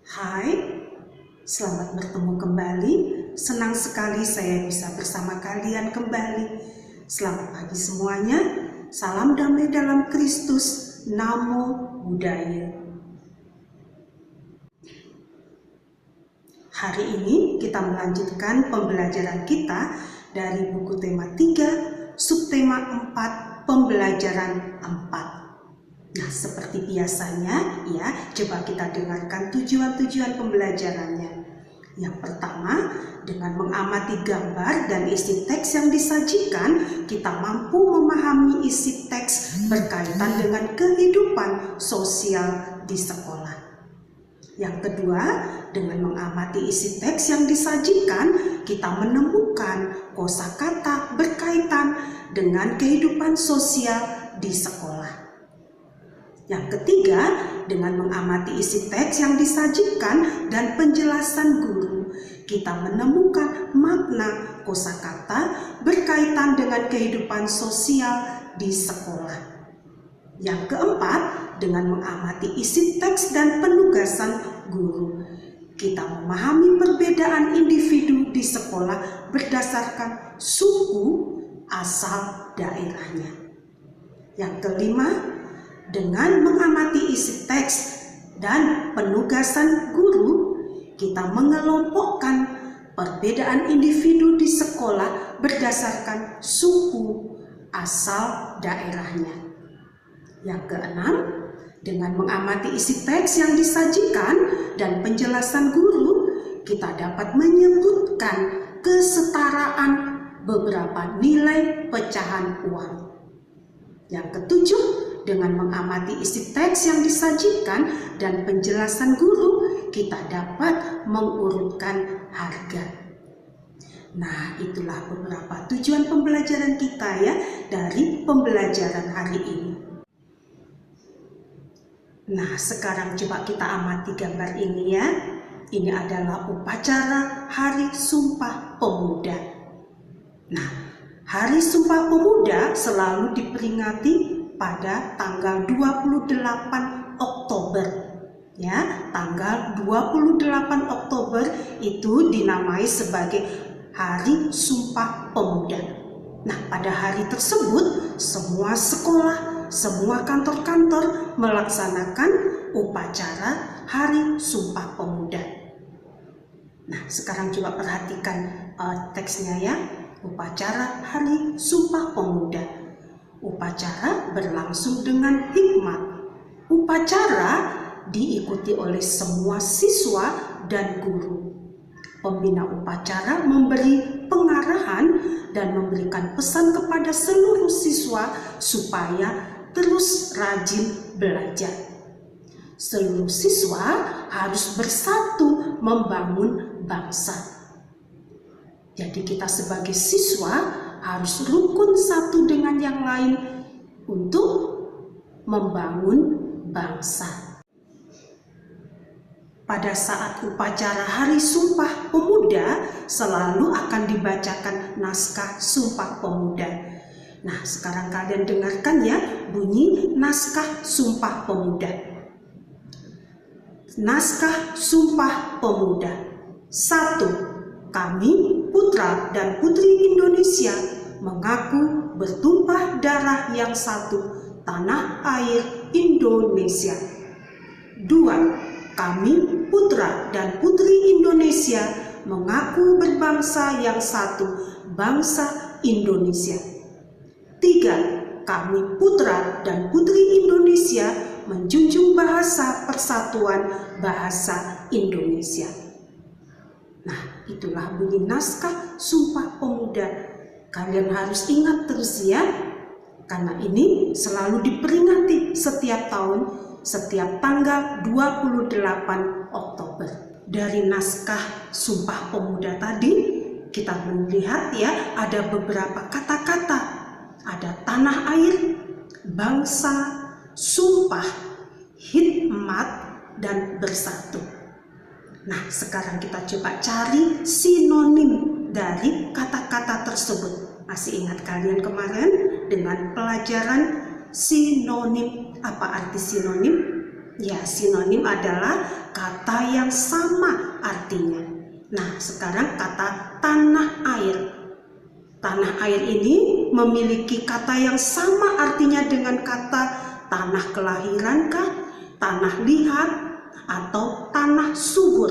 Hai, selamat bertemu kembali. Senang sekali saya bisa bersama kalian kembali. Selamat pagi semuanya. Salam damai dalam Kristus. Namo Buddhaya. Hari ini kita melanjutkan pembelajaran kita dari buku tema 3, subtema 4, pembelajaran 4. Nah, seperti biasanya ya, coba kita dengarkan tujuan-tujuan pembelajarannya. Yang pertama, dengan mengamati gambar dan isi teks yang disajikan, kita mampu memahami isi teks berkaitan dengan kehidupan sosial di sekolah. Yang kedua, dengan mengamati isi teks yang disajikan, kita menemukan kosakata berkaitan dengan kehidupan sosial di sekolah. Yang ketiga, dengan mengamati isi teks yang disajikan dan penjelasan guru, kita menemukan makna kosakata berkaitan dengan kehidupan sosial di sekolah. Yang keempat, dengan mengamati isi teks dan penugasan guru, kita memahami perbedaan individu di sekolah berdasarkan suku asal daerahnya. Yang kelima, dengan mengamati isi teks dan penugasan guru, kita mengelompokkan perbedaan individu di sekolah berdasarkan suku asal daerahnya. Yang keenam, dengan mengamati isi teks yang disajikan dan penjelasan guru, kita dapat menyebutkan kesetaraan beberapa nilai pecahan uang. Yang ketujuh, dengan mengamati isi teks yang disajikan dan penjelasan guru, kita dapat mengurutkan harga. Nah, itulah beberapa tujuan pembelajaran kita ya dari pembelajaran hari ini. Nah, sekarang coba kita amati gambar ini ya. Ini adalah upacara Hari Sumpah Pemuda. Nah, Hari Sumpah Pemuda selalu diperingati pada tanggal 28 Oktober. Ya, tanggal 28 Oktober itu dinamai sebagai Hari Sumpah Pemuda. Nah, pada hari tersebut semua sekolah, semua kantor-kantor melaksanakan upacara Hari Sumpah Pemuda. Nah, sekarang coba perhatikan teksnya ya. Upacara Hari Sumpah Pemuda. Upacara berlangsung dengan hikmat. Upacara diikuti oleh semua siswa dan guru. Pembina upacara memberi pengarahan dan memberikan pesan kepada seluruh siswa supaya terus rajin belajar. Seluruh siswa harus bersatu membangun bangsa. Jadi kita sebagai siswa harus rukun satu dengan yang lain untuk membangun bangsa. Pada saat upacara Hari Sumpah Pemuda selalu akan dibacakan naskah Sumpah Pemuda. Nah, sekarang kalian dengarkan ya bunyi naskah Sumpah Pemuda. Naskah Sumpah Pemuda. 1. Kami, putra dan putri Indonesia, mengaku bertumpah darah yang satu, tanah air Indonesia. 2. Kami, putra dan putri Indonesia, mengaku berbangsa yang satu, bangsa Indonesia. 3. Kami, putra dan putri Indonesia, menjunjung bahasa persatuan bahasa Indonesia. Nah, itulah bunyi naskah Sumpah Pemuda. Kalian harus ingat terus ya, karena ini selalu diperingati setiap tahun, setiap tanggal 28 Oktober. Dari naskah Sumpah Pemuda tadi, kita melihat ya, ada beberapa kata-kata. Ada tanah air, bangsa, sumpah, hikmat, dan bersatu. Nah, sekarang kita coba cari sinonim dari kata-kata tersebut. Masih ingat kalian kemarin dengan pelajaran sinonim? Apa arti sinonim? Ya, sinonim adalah kata yang sama artinya. Nah, sekarang kata tanah air. Tanah air ini memiliki kata yang sama artinya dengan kata tanah kelahiran kah, tanah liat, atau tanah subur.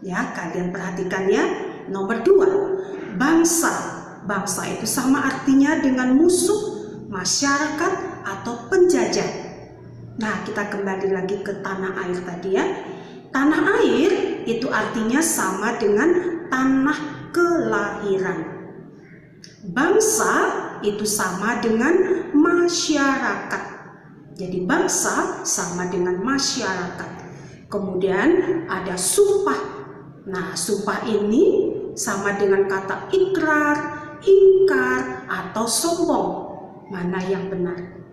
Ya, kalian perhatikan ya. Nomor 2, bangsa. Bangsa itu sama artinya dengan musuh, masyarakat, atau penjajah. Nah, kita kembali lagi ke tanah air tadi ya. Tanah air itu artinya sama dengan tanah kelahiran. Bangsa itu sama dengan masyarakat. Jadi bangsa sama dengan masyarakat. Kemudian ada sumpah. Nah, sumpah ini sama dengan kata ikrar, ingkar, atau sombong. Mana yang benar?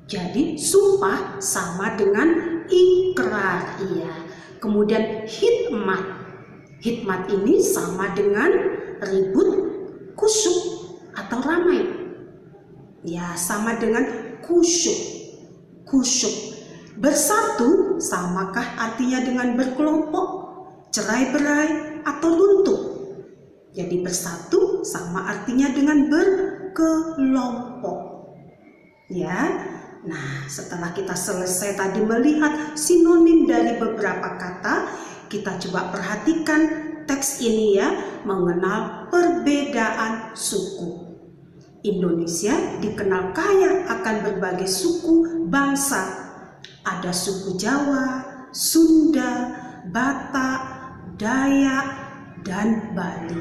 Jadi sumpah sama dengan ikrar, iya. Kemudian hikmat. Hikmat ini sama dengan ribut, kusyuk, atau ramai. Ya, sama dengan kusyuk. Kusyuk. Bersatu samakah artinya dengan berkelompok, cerai-berai, atau runtuh? Jadi bersatu sama artinya dengan berkelompok. Ya. Nah, setelah kita selesai tadi melihat sinonim dari beberapa kata, kita coba perhatikan teks ini ya, mengenal perbedaan suku. Indonesia dikenal kaya akan berbagai suku bangsa. Ada suku Jawa, Sunda, Batak, Dayak, dan Bali.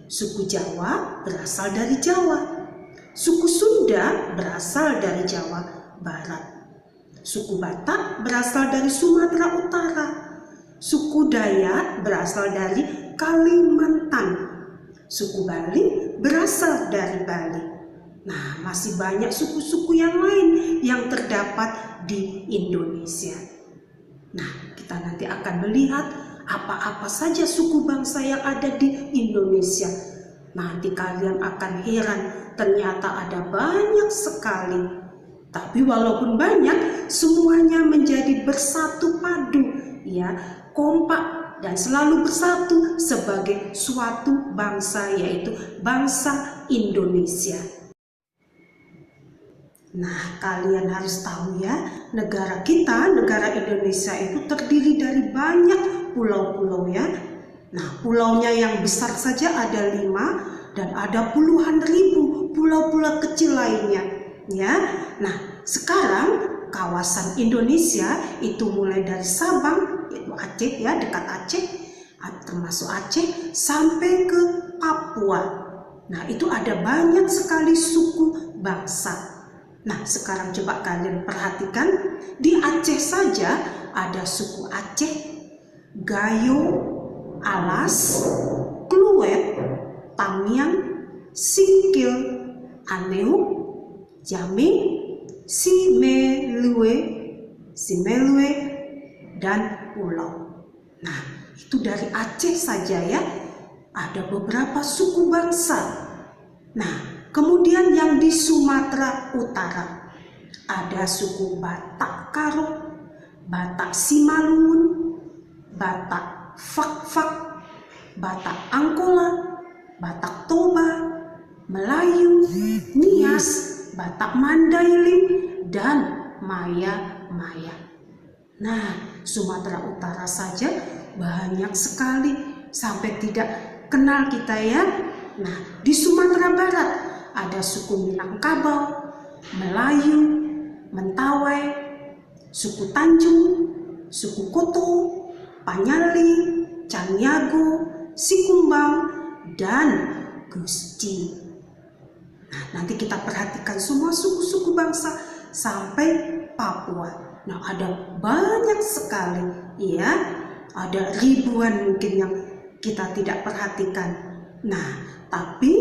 Suku Jawa berasal dari Jawa. Suku Sunda berasal dari Jawa Barat. Suku Batak berasal dari Sumatera Utara. Suku Dayak berasal dari Kalimantan. Suku Bali berasal dari Bali. Nah, masih banyak suku-suku yang lain yang terdapat di Indonesia. Nah, kita nanti akan melihat apa-apa saja suku bangsa yang ada di Indonesia. Nanti kalian akan heran, ternyata ada banyak sekali. Tapi walaupun banyak, semuanya menjadi bersatu padu, ya, kompak dan selalu bersatu sebagai suatu bangsa, yaitu bangsa Indonesia. Nah, kalian harus tahu ya, negara kita, negara Indonesia itu terdiri dari banyak pulau-pulau ya. Nah, pulaunya yang besar saja ada 5 dan ada puluhan ribu pulau-pulau kecil lainnya, ya. Nah, sekarang kawasan Indonesia itu mulai dari Sabang, yaitu Aceh ya, dekat Aceh, termasuk Aceh, sampai ke Papua. Nah, itu ada banyak sekali suku bangsa. Nah, sekarang coba kalian perhatikan, di Aceh saja ada suku Aceh, Gayo, Alas, Kluet, Tamiang, Singkil, Aneu, Jami, Simelue, dan Pulau. Nah, itu dari Aceh saja ya, ada beberapa suku bangsa. Nah, kemudian yang di Sumatera Utara ada suku Batak Karo, Batak Simalungun, Batak Fak-Fak, Batak Angkola, Batak Toba, Melayu, Nias, Batak Mandailing, dan Maya-Maya. Nah, Sumatera Utara saja banyak sekali, sampai tidak kenal kita ya. Nah, di Sumatera Barat ada suku Minangkabau, Melayu, Mentawai, suku Tanjung, suku Koto, Panyali, Caniago, Sikumbang, dan Gusti. Nah, nanti kita perhatikan semua suku-suku bangsa sampai Papua. Nah, ada banyak sekali, ya. Ada ribuan mungkin yang kita tidak perhatikan. Nah, tapi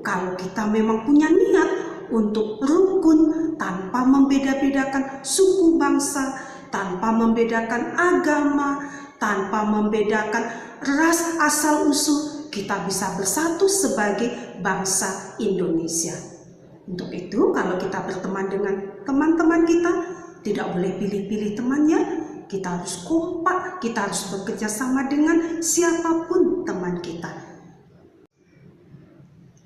kalau kita memang punya niat untuk rukun tanpa membeda-bedakan suku bangsa, tanpa membedakan agama, tanpa membedakan ras asal-usul, kita bisa bersatu sebagai bangsa Indonesia. Untuk itu, kalau kita berteman dengan teman-teman kita, Tidak boleh pilih-pilih temannya. Kita harus kompak, kita harus bekerja sama dengan siapapun teman kita.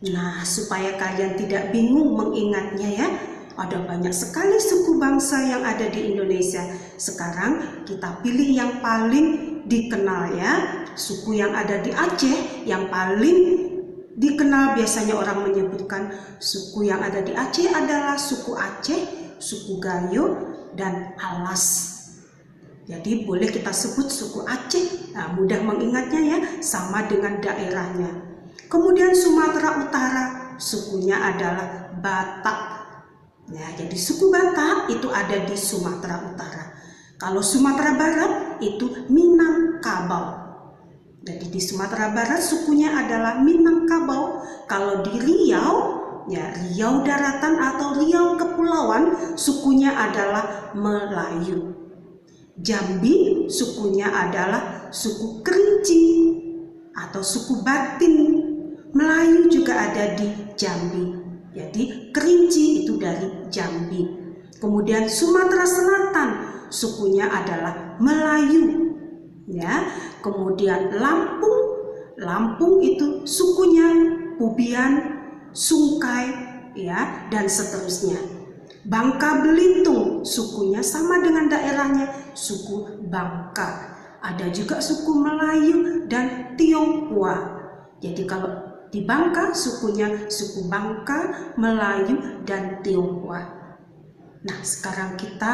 Nah, supaya kalian tidak bingung mengingatnya ya, ada banyak sekali suku bangsa yang ada di Indonesia. Sekarang kita pilih yang paling dikenal ya. Suku yang ada di Aceh yang paling dikenal, biasanya orang menyebutkan suku yang ada di Aceh adalah suku Aceh, suku Gayo, dan Alas. Jadi boleh kita sebut suku Aceh. Nah, mudah mengingatnya ya, sama dengan daerahnya. Kemudian Sumatera Utara, sukunya adalah Batak. Ya, jadi suku Batak itu ada di Sumatera Utara. Kalau Sumatera Barat itu Minangkabau. Jadi di Sumatera Barat sukunya adalah Minangkabau. Kalau di Riau, ya Riau Daratan atau Riau Kepulauan, sukunya adalah Melayu. Jambi sukunya adalah suku Kerinci atau suku Batin. Melayu juga ada di Jambi. Jadi Kerinci itu dari Jambi. Kemudian Sumatera Selatan sukunya adalah Melayu. Ya. Kemudian Lampung itu sukunya Pubian, Sungkai, ya, dan seterusnya. Bangka Belitung sukunya sama dengan daerahnya, suku Bangka. Ada juga suku Melayu dan Tionghoa. Jadi kalau di Bangka sukunya suku Bangka, Melayu, dan Tionghoa. Nah, sekarang kita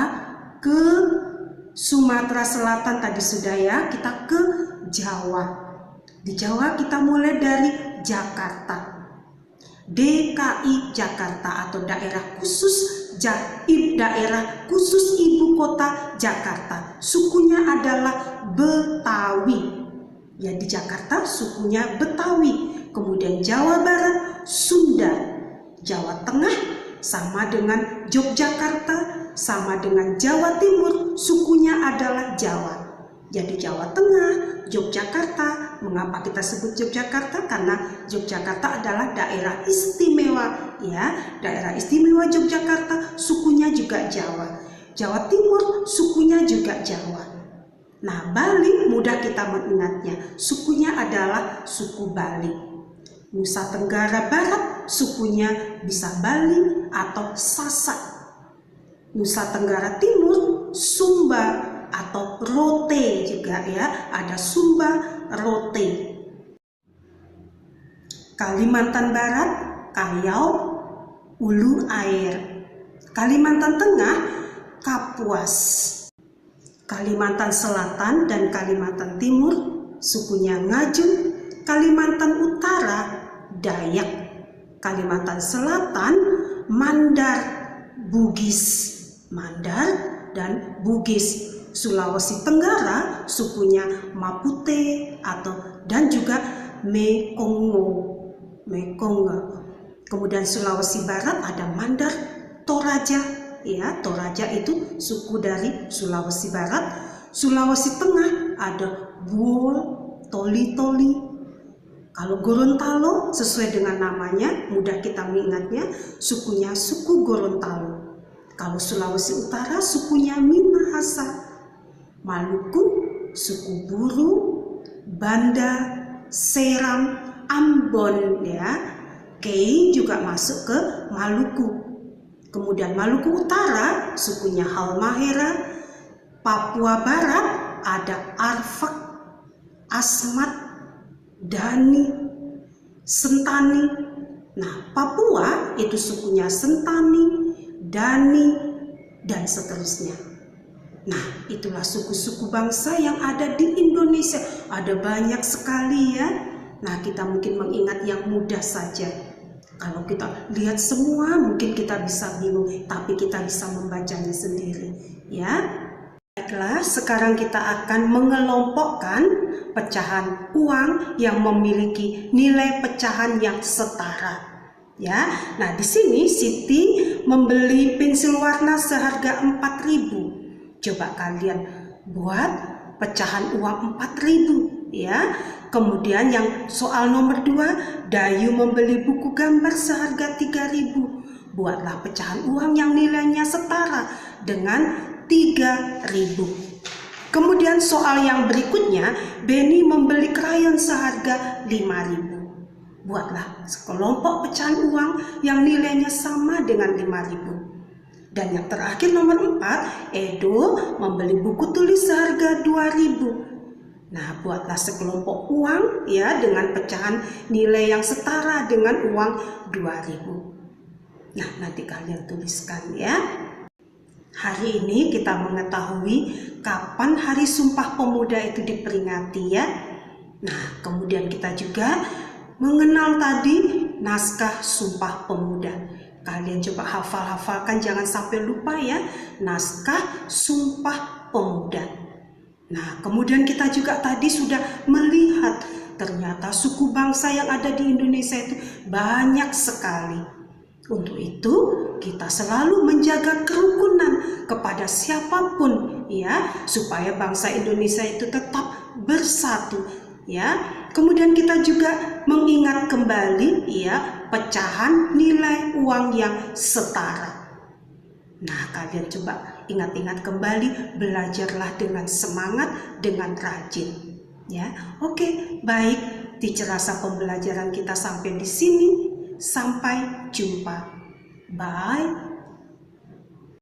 ke Sumatera Selatan tadi sudah ya, kita ke Jawa. Di Jawa kita mulai dari Jakarta. DKI Jakarta atau daerah khusus daerah khusus ibu kota Jakarta. Sukunya adalah Betawi. Ya, di Jakarta sukunya Betawi. Kemudian Jawa Barat, Sunda. Jawa Tengah sama dengan Yogyakarta, sama dengan Jawa Timur, sukunya adalah Jawa. Jadi Jawa Tengah, Yogyakarta. Mengapa kita sebut Yogyakarta? Karena Yogyakarta adalah daerah istimewa, ya. Daerah istimewa Yogyakarta, sukunya juga Jawa. Jawa Timur, sukunya juga Jawa. Nah, Bali mudah kita mengingatnya. Sukunya adalah suku Bali. Nusa Tenggara Barat, sukunya bisa Bali atau Sasak. Nusa Tenggara Timur, Sumba atau Rote juga ya, ada Sumba, Rote. Kalimantan Barat, Kayau, Ulu Air. Kalimantan Tengah, Kapuas. Kalimantan Selatan dan Kalimantan Timur, sukunya Ngaju. Kalimantan Utara, Dayak. Kalimantan Selatan, Mandar, Bugis. Mandar dan Bugis. Sulawesi Tenggara sukunya Mapute dan juga Mekongo. Kemudian Sulawesi Barat ada Mandar, Toraja, ya, Toraja itu suku dari Sulawesi Barat. Sulawesi Tengah ada Buol, Toli-Toli. Kalau Gorontalo sesuai dengan namanya, mudah kita mengingatnya, sukunya suku Gorontalo. Kalau Sulawesi Utara sukunya Minahasa. Maluku suku Buru, Banda, Seram, Ambon ya. Kei juga masuk ke Maluku. Kemudian Maluku Utara sukunya Halmahera. Papua Barat ada Arfak, Asmat, Dani, Sentani. Nah, Papua itu sukunya Sentani, Dani, dan seterusnya. Nah, itulah suku-suku bangsa yang ada di Indonesia. Ada banyak sekali ya. Nah, kita mungkin mengingat yang mudah saja. Kalau kita lihat semua mungkin kita bisa bingung, tapi kita bisa membacanya sendiri ya. Baiklah, sekarang kita akan mengelompokkan pecahan uang yang memiliki nilai pecahan yang setara. Ya, nah di sini Siti membeli pensil warna seharga 4.000. Coba kalian buat pecahan uang 4.000 ya. Kemudian yang soal nomor 2, Dayu membeli buku gambar seharga 3.000. Buatlah pecahan uang yang nilainya setara dengan 3.000. Kemudian soal yang berikutnya, Benny membeli krayon seharga 5.000. Buatlah sekelompok pecahan uang yang nilainya sama dengan 5.000. Dan yang terakhir nomor 4, Edo membeli buku tulis seharga 2.000. Nah, buatlah sekelompok uang ya dengan pecahan nilai yang setara dengan uang 2.000. Nah, nanti kalian tuliskan ya. Hari ini kita mengetahui kapan Hari Sumpah Pemuda itu diperingati ya. Nah, kemudian kita juga mengenal tadi naskah Sumpah Pemuda. Kalian coba hafal-hafalkan, jangan sampai lupa ya, naskah Sumpah Pemuda. Nah, kemudian kita juga tadi sudah melihat ternyata suku bangsa yang ada di Indonesia itu banyak sekali. Untuk itu, kita selalu menjaga kerukunan kepada siapapun ya, supaya bangsa Indonesia itu tetap bersatu ya. Kemudian kita juga mengingat kembali ya pecahan nilai uang yang setara. Nah, kalian coba ingat-ingat kembali, belajarlah dengan semangat, dengan rajin ya. Oke, baik, Teacher Rasa pembelajaran kita sampai di sini. Sampai jumpa. Bye.